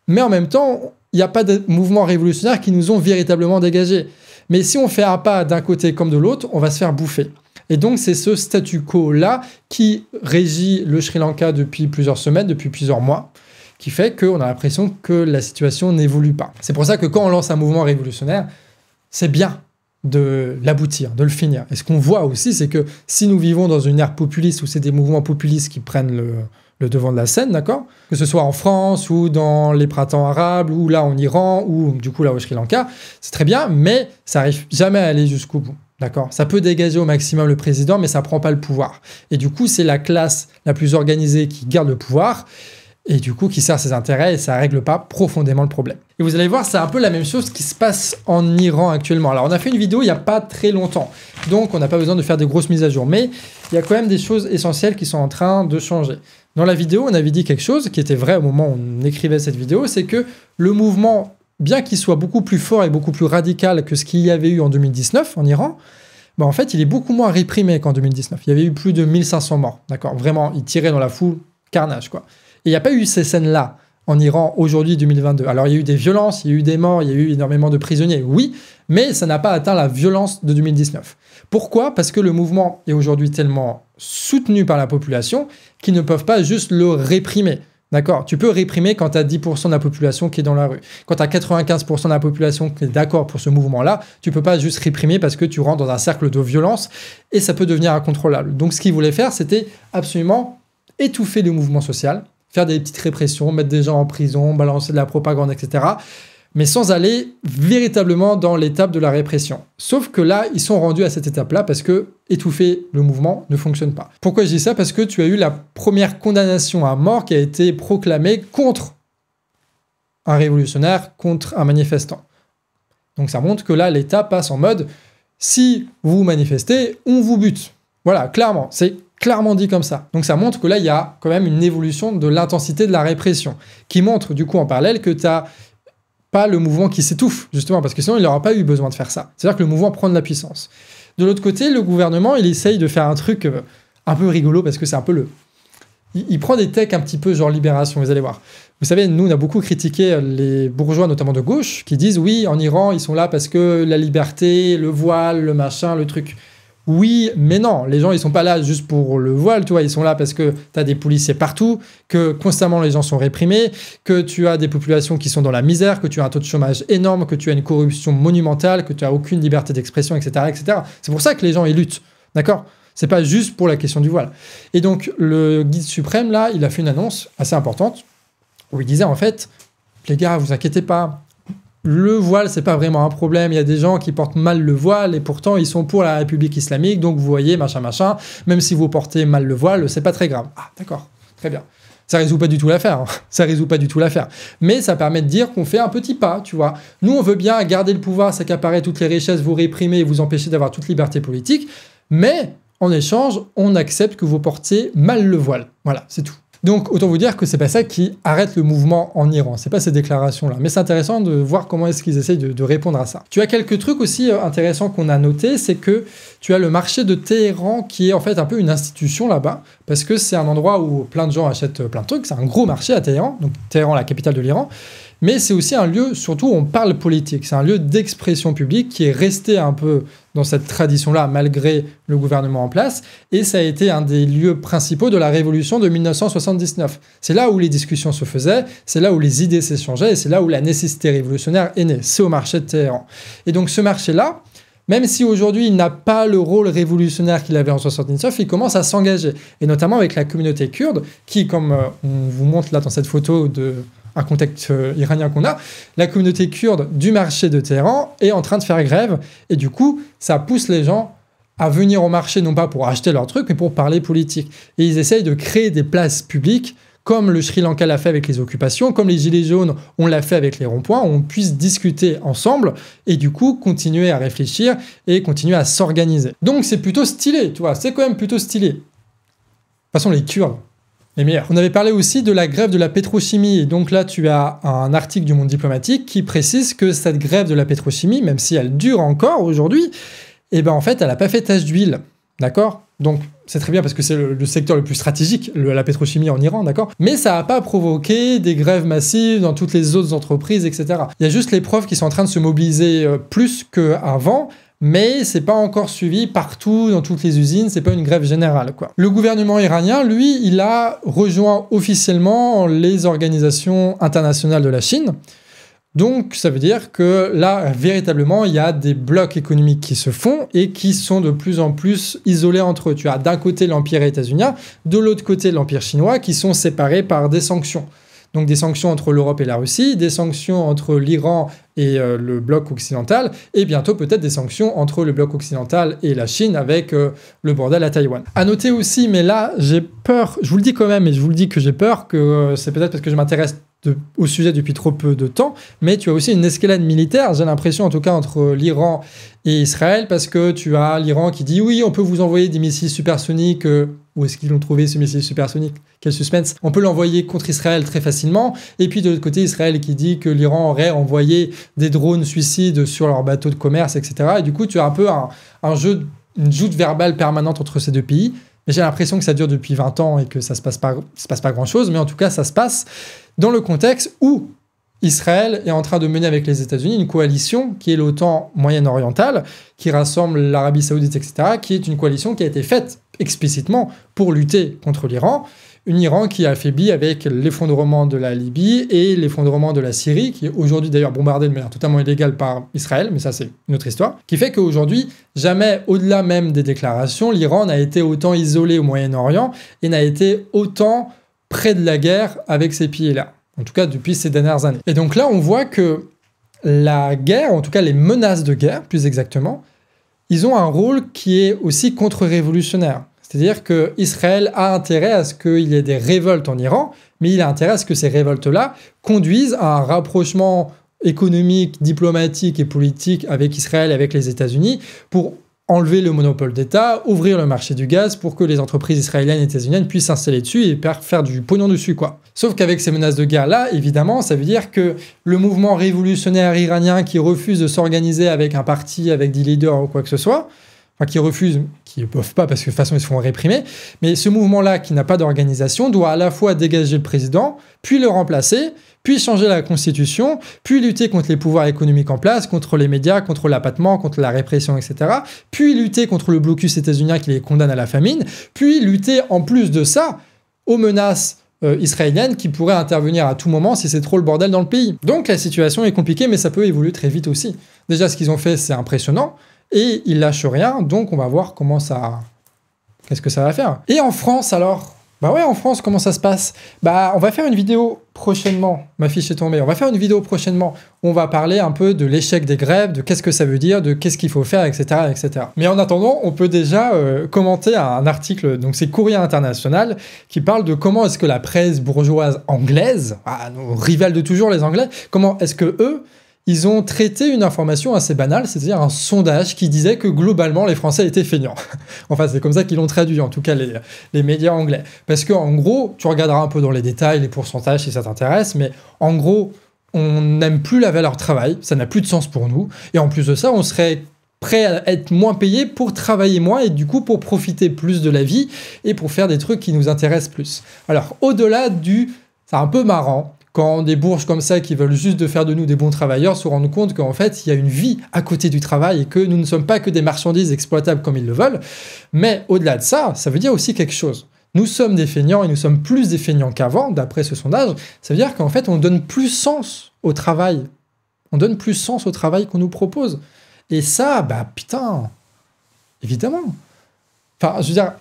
S1: mais en même temps, il n'y a pas de mouvements révolutionnaires qui nous ont véritablement dégagés. Mais si on fait un pas d'un côté comme de l'autre, on va se faire bouffer. Et donc, c'est ce statu quo-là qui régit le Sri Lanka depuis plusieurs semaines, depuis plusieurs mois, qui fait qu'on a l'impression que la situation n'évolue pas. C'est pour ça que quand on lance un mouvement révolutionnaire, c'est bien de l'aboutir, de le finir. Et ce qu'on voit aussi, c'est que si nous vivons dans une ère populiste où c'est des mouvements populistes qui prennent le devant de la scène, d'accord ? Que ce soit en France ou dans les printemps arabes ou là en Iran ou du coup là au Sri Lanka, c'est très bien, mais ça n'arrive jamais à aller jusqu'au bout. D'accord ? Ça peut dégager au maximum le président, mais ça ne prend pas le pouvoir. Et du coup, c'est la classe la plus organisée qui garde le pouvoir et du coup qui sert ses intérêts et ça ne règle pas profondément le problème. Et vous allez voir, c'est un peu la même chose qui se passe en Iran actuellement. Alors, on a fait une vidéo il n'y a pas très longtemps, donc on n'a pas besoin de faire des grosses mises à jour, mais il y a quand même des choses essentielles qui sont en train de changer. Dans la vidéo, on avait dit quelque chose qui était vrai au moment où on écrivait cette vidéo, c'est que le mouvement, bien qu'il soit beaucoup plus fort et beaucoup plus radical que ce qu'il y avait eu en 2019 en Iran, en fait, il est beaucoup moins réprimé qu'en 2019. Il y avait eu plus de 1500 morts, d'accord ? Vraiment, ils tiraient dans la foule, carnage, quoi. Et il n'y a pas eu ces scènes-là en Iran aujourd'hui, 2022. Alors, il y a eu des violences, il y a eu des morts, il y a eu énormément de prisonniers, oui, mais ça n'a pas atteint la violence de 2019. Pourquoi ? Parce que le mouvement est aujourd'hui tellement soutenu par la population qu'ils ne peuvent pas juste le réprimer. D'accord ? Tu peux réprimer quand tu as 10% de la population qui est dans la rue. Quand tu as 95% de la population qui est d'accord pour ce mouvement-là, tu peux pas juste réprimer parce que tu rentres dans un cercle de violence et ça peut devenir incontrôlable. Donc ce qu'ils voulaient faire, c'était absolument étouffer le mouvement social, faire des petites répressions, mettre des gens en prison, balancer de la propagande, etc., mais sans aller véritablement dans l'étape de la répression. Sauf que là, ils sont rendus à cette étape-là parce que étouffer le mouvement ne fonctionne pas. Pourquoi je dis ça ? Parce que tu as eu la première condamnation à mort qui a été proclamée contre un révolutionnaire, contre un manifestant. Donc ça montre que là, l'État passe en mode « si vous manifestez, on vous bute ». Voilà, clairement, c'est clairement dit comme ça. Donc ça montre que là, il y a quand même une évolution de l'intensité de la répression qui montre du coup en parallèle que tu as pas le mouvement qui s'étouffe, justement, parce que sinon il n'aura pas eu besoin de faire ça. C'est-à-dire que le mouvement prend de la puissance. De l'autre côté, le gouvernement, il essaye de faire un truc un peu rigolo, parce que c'est un peu le... Il prend des techs un petit peu genre libération, vous allez voir. Vous savez, nous, on a beaucoup critiqué les bourgeois, notamment de gauche, qui disent, oui, en Iran, ils sont là parce que la liberté, le voile, le machin, le truc... Oui, mais non, les gens, ils sont pas là juste pour le voile, tu vois, ils sont là parce que tu as des policiers partout, que constamment les gens sont réprimés, que tu as des populations qui sont dans la misère, que tu as un taux de chômage énorme, que tu as une corruption monumentale, que tu as aucune liberté d'expression, etc., etc. C'est pour ça que les gens, ils luttent, d'accord ? C'est pas juste pour la question du voile. Et donc, le guide suprême, là, il a fait une annonce assez importante, où il disait, en fait, les gars, vous inquiétez pas, le voile, c'est pas vraiment un problème. Il y a des gens qui portent mal le voile et pourtant ils sont pour la République islamique. Donc vous voyez, machin, machin. Même si vous portez mal le voile, c'est pas très grave. Ah, d'accord, très bien. Ça résout pas du tout l'affaire. Hein. Ça résout pas du tout l'affaire. Mais ça permet de dire qu'on fait un petit pas, tu vois. Nous, on veut bien garder le pouvoir, s'accaparer toutes les richesses, vous réprimer et vous empêcher d'avoir toute liberté politique. Mais en échange, on accepte que vous portiez mal le voile. Voilà, c'est tout. Donc, autant vous dire que c'est pas ça qui arrête le mouvement en Iran. C'est pas ces déclarations-là. Mais c'est intéressant de voir comment est-ce qu'ils essayent de répondre à ça. Tu as quelques trucs aussi intéressants qu'on a notés, c'est que tu as le marché de Téhéran qui est en fait un peu une institution là-bas, parce que c'est un endroit où plein de gens achètent plein de trucs. C'est un gros marché à Téhéran, donc Téhéran, la capitale de l'Iran. Mais c'est aussi un lieu, surtout, où on parle politique. C'est un lieu d'expression publique qui est resté un peu dans cette tradition-là, malgré le gouvernement en place. Et ça a été un des lieux principaux de la révolution de 1979. C'est là où les discussions se faisaient, c'est là où les idées s'échangeaient, et c'est là où la nécessité révolutionnaire est née. C'est au marché de Téhéran. Et donc ce marché-là, même si aujourd'hui il n'a pas le rôle révolutionnaire qu'il avait en 1979, il commence à s'engager. Et notamment avec la communauté kurde, qui, comme on vous montre là dans cette photo de... un contexte iranien qu'on a, la communauté kurde du marché de Téhéran est en train de faire grève, et du coup, ça pousse les gens à venir au marché, non pas pour acheter leurs trucs, mais pour parler politique. Et ils essayent de créer des places publiques, comme le Sri Lanka l'a fait avec les occupations, comme les Gilets jaunes, on l'a fait avec les ronds-points, où on puisse discuter ensemble, et du coup, continuer à réfléchir, et continuer à s'organiser. Donc c'est plutôt stylé, tu vois, c'est quand même plutôt stylé. De toute façon, les Kurdes, les meilleurs. On avait parlé aussi de la grève de la pétrochimie, et donc là tu as un article du Monde diplomatique qui précise que cette grève de la pétrochimie, même si elle dure encore aujourd'hui, eh ben en fait elle n'a pas fait tache d'huile, d'accord ? Donc c'est très bien parce que c'est le secteur le plus stratégique, la pétrochimie en Iran, d'accord ? Mais ça n'a pas provoqué des grèves massives dans toutes les autres entreprises, etc. Il y a juste les profs qui sont en train de se mobiliser plus qu'avant, mais c'est pas encore suivi partout dans toutes les usines, c'est pas une grève générale, quoi. Le gouvernement iranien, lui, il a rejoint officiellement les organisations internationales de la Chine. Donc ça veut dire que là, véritablement, il y a des blocs économiques qui se font et qui sont de plus en plus isolés entre eux. Tu as d'un côté l'empire états-unien, de l'autre côté l'empire chinois, qui sont séparés par des sanctions. Donc des sanctions entre l'Europe et la Russie, des sanctions entre l'Iran et le bloc occidental, et bientôt peut-être des sanctions entre le bloc occidental et la Chine avec le bordel à Taïwan. À noter aussi, mais là j'ai peur, je vous le dis quand même, et je vous le dis que j'ai peur, que c'est peut-être parce que je m'intéresse au sujet depuis trop peu de temps, mais tu as aussi une escalade militaire, j'ai l'impression en tout cas entre l'Iran et Israël, parce que tu as l'Iran qui dit oui, on peut vous envoyer des missiles supersoniques, où est-ce qu'ils l'ont trouvé ce missile supersonique? Quel suspense! On peut l'envoyer contre Israël très facilement, et puis de l'autre côté Israël qui dit que l'Iran aurait envoyé des drones suicides sur leurs bateaux de commerce, etc. Et du coup tu as un peu une joute verbale permanente entre ces deux pays. Mais j'ai l'impression que ça dure depuis 20 ans et que ça se passe pas grand-chose, mais en tout cas, ça se passe dans le contexte où Israël est en train de mener avec les États-Unis une coalition qui est l'OTAN moyen-orientale, qui rassemble l'Arabie Saoudite, etc., qui est une coalition qui a été faite explicitement pour lutter contre l'Iran. Une Iran qui est affaiblie avec l'effondrement de la Libye et l'effondrement de la Syrie, qui est aujourd'hui d'ailleurs bombardée de manière totalement illégale par Israël, mais ça c'est une autre histoire, qui fait qu'aujourd'hui, jamais au-delà même des déclarations, l'Iran n'a été autant isolé au Moyen-Orient et n'a été autant près de la guerre avec ces pays-là, en tout cas depuis ces dernières années. Et donc là, on voit que la guerre, en tout cas les menaces de guerre, plus exactement, ils ont un rôle qui est aussi contre-révolutionnaire. C'est-à-dire qu'Israël a intérêt à ce qu'il y ait des révoltes en Iran, mais il a intérêt à ce que ces révoltes-là conduisent à un rapprochement économique, diplomatique et politique avec Israël et avec les États-Unis pour enlever le monopole d'État, ouvrir le marché du gaz pour que les entreprises israéliennes et états-uniennes puissent s'installer dessus et faire du pognon dessus, quoi. Sauf qu'avec ces menaces de guerre-là, évidemment, ça veut dire que le mouvement révolutionnaire iranien qui refuse de s'organiser avec un parti, avec des leaders ou quoi que ce soit, enfin qui refusent, qui ne peuvent pas parce que de toute façon ils se font réprimer, mais ce mouvement-là qui n'a pas d'organisation doit à la fois dégager le président, puis le remplacer, puis changer la constitution, puis lutter contre les pouvoirs économiques en place, contre les médias, contre l'appâtement, contre la répression, etc., puis lutter contre le blocus états-unien qui les condamne à la famine, puis lutter en plus de ça aux menaces israéliennes qui pourraient intervenir à tout moment si c'est trop le bordel dans le pays. Donc la situation est compliquée, mais ça peut évoluer très vite aussi. Déjà, ce qu'ils ont fait, c'est impressionnant, et ils lâchent rien, donc on va voir comment ça... Qu'est-ce que ça va faire. Et en France, alors? Bah ouais, en France, comment ça se passe? Bah, on va faire une vidéo prochainement. Ma fiche est tombée. On va faire une vidéo prochainement. On va parler un peu de l'échec des grèves, de qu'est-ce que ça veut dire, de qu'est-ce qu'il faut faire, etc., etc. Mais en attendant, on peut déjà commenter un article, donc c'est Courrier International, qui parle de comment est-ce que la presse bourgeoise anglaise, nos rivales de toujours les Anglais, comment est-ce que eux, ils ont traité une information assez banale, c'est-à-dire un sondage qui disait que globalement les Français étaient feignants. Enfin, c'est comme ça qu'ils l'ont traduit, en tout cas les médias anglais. Parce qu'en gros, tu regarderas un peu dans les détails, les pourcentages si ça t'intéresse, mais en gros, on n'aime plus la valeur travail, ça n'a plus de sens pour nous, et en plus de ça, on serait prêt à être moins payé pour travailler moins et du coup pour profiter plus de la vie et pour faire des trucs qui nous intéressent plus. Alors, au-delà c'est un peu marrant, quand des bourges comme ça qui veulent juste de faire de nous des bons travailleurs se rendent compte qu'en fait, il y a une vie à côté du travail et que nous ne sommes pas que des marchandises exploitables comme ils le veulent. Mais au-delà de ça, ça veut dire aussi quelque chose. Nous sommes des feignants et nous sommes plus des feignants qu'avant, d'après ce sondage. Ça veut dire qu'en fait, on donne plus sens au travail. On donne plus sens au travail qu'on nous propose. Et ça, bah putain, évidemment. Enfin, je veux dire,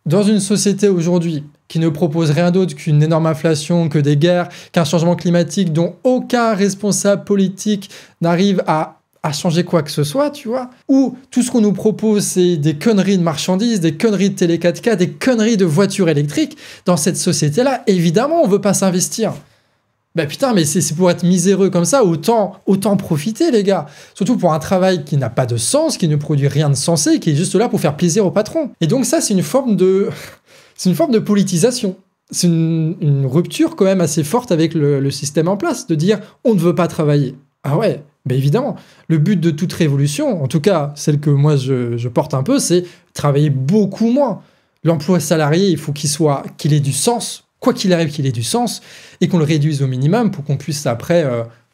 S1: dans une société aujourd'hui qui ne propose rien d'autre qu'une énorme inflation, que des guerres, qu'un changement climatique dont aucun responsable politique n'arrive à changer quoi que ce soit, tu vois, où tout ce qu'on nous propose, c'est des conneries de marchandises, des conneries de télé 4K, des conneries de voitures électriques, dans cette société-là, évidemment, on veut pas s'investir. Ben putain, mais c'est pour être miséreux comme ça, autant profiter, les gars. Surtout pour un travail qui n'a pas de sens, qui ne produit rien de sensé, qui est juste là pour faire plaisir au patron. Et donc ça, c'est une forme de politisation. C'est une rupture quand même assez forte avec le système en place, de dire on ne veut pas travailler. Ah ouais, ben évidemment. Le but de toute révolution, en tout cas celle que moi je porte un peu, c'est travailler beaucoup moins. L'emploi salarié, il faut qu'il ait du sens, quoi qu'il arrive qu'il ait du sens, et qu'on le réduise au minimum pour qu'on puisse après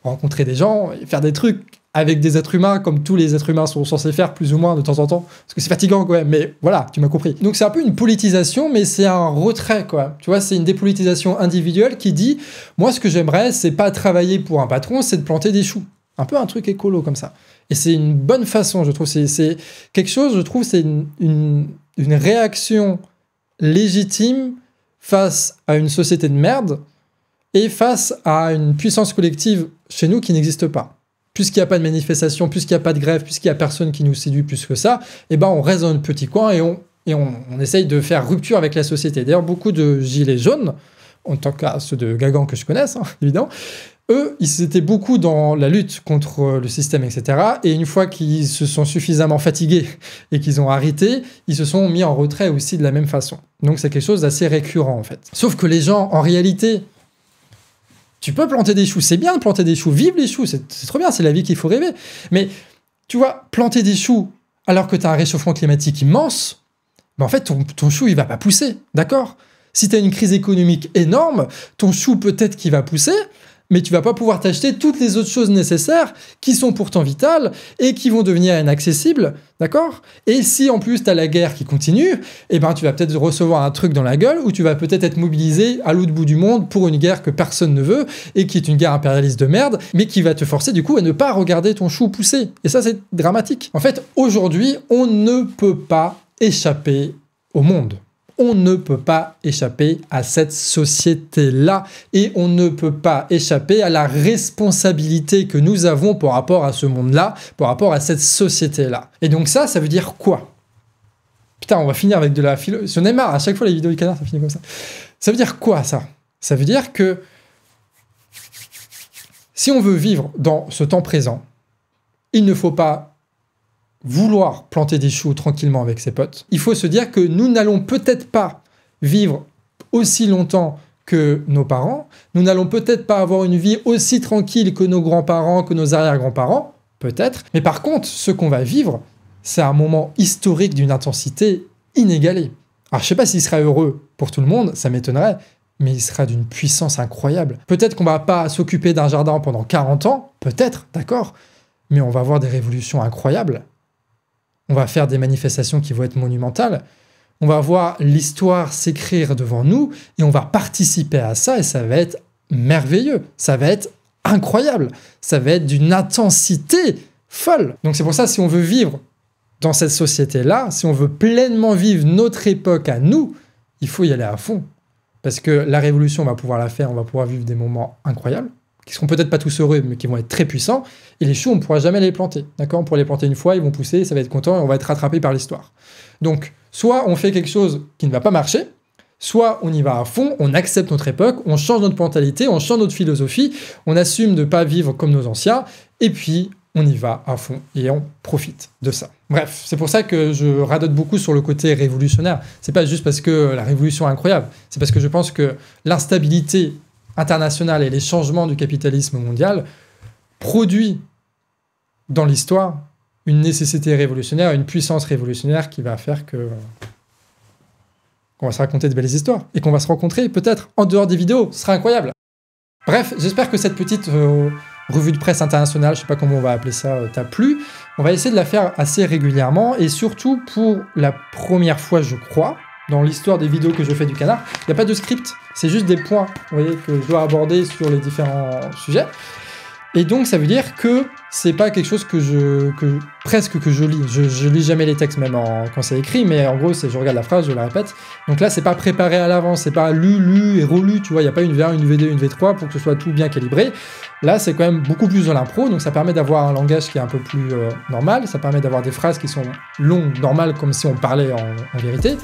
S1: rencontrer des gens et faire des trucs avec des êtres humains, comme tous les êtres humains sont censés faire plus ou moins de temps en temps, parce que c'est fatigant quand même, mais voilà, tu m'as compris. Donc c'est un peu une politisation, mais c'est un retrait, quoi. Tu vois, c'est une dépolitisation individuelle qui dit, moi ce que j'aimerais, c'est pas travailler pour un patron, c'est de planter des choux. Un peu un truc écolo comme ça. Et c'est une bonne façon, je trouve, c'est quelque chose, je trouve, c'est une réaction légitime face à une société de merde et face à une puissance collective chez nous qui n'existe pas. Puisqu'il n'y a pas de manifestation, puisqu'il n'y a pas de grève, puisqu'il n'y a personne qui nous séduit plus que ça, eh ben on reste dans notre petit coin et on essaye de faire rupture avec la société. D'ailleurs, beaucoup de gilets jaunes, en tant que ceux de Guingamp que je connaisse, hein, évidemment, eux, ils étaient beaucoup dans la lutte contre le système, etc. Et une fois qu'ils se sont suffisamment fatigués et qu'ils ont arrêté, ils se sont mis en retrait aussi de la même façon. Donc c'est quelque chose d'assez récurrent, en fait. Sauf que les gens, en réalité... Tu peux planter des choux, c'est bien de planter des choux, vive les choux, c'est trop bien, c'est la vie qu'il faut rêver. Mais tu vois, planter des choux alors que tu as un réchauffement climatique immense, ben en fait, ton chou, il va pas pousser, d'accord? Si tu as une crise économique énorme, ton chou, peut-être qu'il va pousser, mais tu vas pas pouvoir t'acheter toutes les autres choses nécessaires qui sont pourtant vitales et qui vont devenir inaccessibles, d'accord? Et si en plus tu as la guerre qui continue, eh ben tu vas peut-être recevoir un truc dans la gueule ou tu vas peut-être être mobilisé à l'autre bout du monde pour une guerre que personne ne veut et qui est une guerre impérialiste de merde, mais qui va te forcer du coup à ne pas regarder ton chou pousser. Et ça, c'est dramatique. En fait, aujourd'hui, on ne peut pas échapper au monde. On ne peut pas échapper à cette société-là et on ne peut pas échapper à la responsabilité que nous avons par rapport à ce monde-là, par rapport à cette société-là. Et donc ça veut dire quoi? Putain, on va finir avec de la philo... J'en ai marre, à chaque fois les vidéos du canard, ça finit comme ça. Ça veut dire quoi, ça? Ça veut dire que si on veut vivre dans ce temps présent, il ne faut pas vouloir planter des choux tranquillement avec ses potes, il faut se dire que nous n'allons peut-être pas vivre aussi longtemps que nos parents, nous n'allons peut-être pas avoir une vie aussi tranquille que nos grands-parents, que nos arrière-grands-parents, peut-être, mais par contre, ce qu'on va vivre, c'est un moment historique d'une intensité inégalée. Alors je sais pas s'il sera heureux pour tout le monde, ça m'étonnerait, mais il sera d'une puissance incroyable. Peut-être qu'on va pas s'occuper d'un jardin pendant 40 ans, peut-être, d'accord, mais on va avoir des révolutions incroyables. On va faire des manifestations qui vont être monumentales. On va voir l'histoire s'écrire devant nous et on va participer à ça et ça va être merveilleux. Ça va être incroyable. Ça va être d'une intensité folle. Donc c'est pour ça, si on veut vivre dans cette société-là, si on veut pleinement vivre notre époque à nous, il faut y aller à fond. Parce que la révolution, on va pouvoir la faire, on va pouvoir vivre des moments incroyables, qui seront peut-être pas tous heureux, mais qui vont être très puissants. Et les choux, on ne pourra jamais les planter. D'accord ? On pourra les planter une fois, ils vont pousser, ça va être content et on va être rattrapé par l'histoire. Donc, soit on fait quelque chose qui ne va pas marcher, soit on y va à fond, on accepte notre époque, on change notre mentalité, on change notre philosophie, on assume de ne pas vivre comme nos anciens, et puis on y va à fond et on profite de ça. Bref, c'est pour ça que je radote beaucoup sur le côté révolutionnaire. C'est pas juste parce que la révolution est incroyable, c'est parce que je pense que l'instabilité internationale et les changements du capitalisme mondial produit dans l'histoire une nécessité révolutionnaire, une puissance révolutionnaire qui va faire que qu'on va se raconter de belles histoires et qu'on va se rencontrer peut-être en dehors des vidéos. Ce sera incroyable. Bref, j'espère que cette petite revue de presse internationale, je sais pas comment on va appeler ça, t'a plu. On va essayer de la faire assez régulièrement et surtout pour la première fois, je crois, dans l'histoire des vidéos que je fais du canard, il n'y a pas de script, c'est juste des points, vous voyez, que je dois aborder sur les différents sujets. Et donc, ça veut dire que c'est pas quelque chose que je lis. Je lis jamais les textes, même quand c'est écrit, mais en gros, je regarde la phrase, je la répète. Donc là, c'est pas préparé à l'avance, c'est pas lu et relu, tu vois, il n'y a pas une V1, une V2, une V3 pour que ce soit tout bien calibré. Là, c'est quand même beaucoup plus dans l'impro, donc ça permet d'avoir un langage qui est un peu plus normal, ça permet d'avoir des phrases qui sont longues, normales, comme si on parlait en vérité.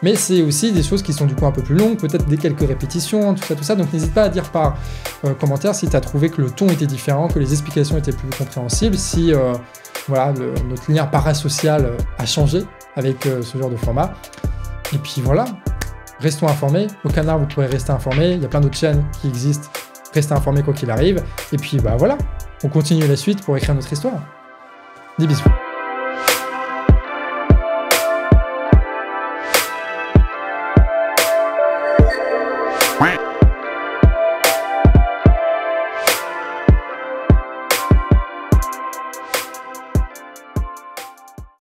S1: Mais c'est aussi des choses qui sont du coup un peu plus longues, peut-être des quelques répétitions, tout ça. Donc n'hésite pas à dire par commentaire si tu as trouvé que le ton était différent, que les explications étaient plus compréhensibles, si voilà, notre lien parasocial a changé avec ce genre de format. Et puis voilà, restons informés. Au canard, vous pourrez rester informés. Il y a plein d'autres chaînes qui existent. Restez informés quoi qu'il arrive. Et puis bah voilà, on continue la suite pour écrire notre histoire. Des bisous.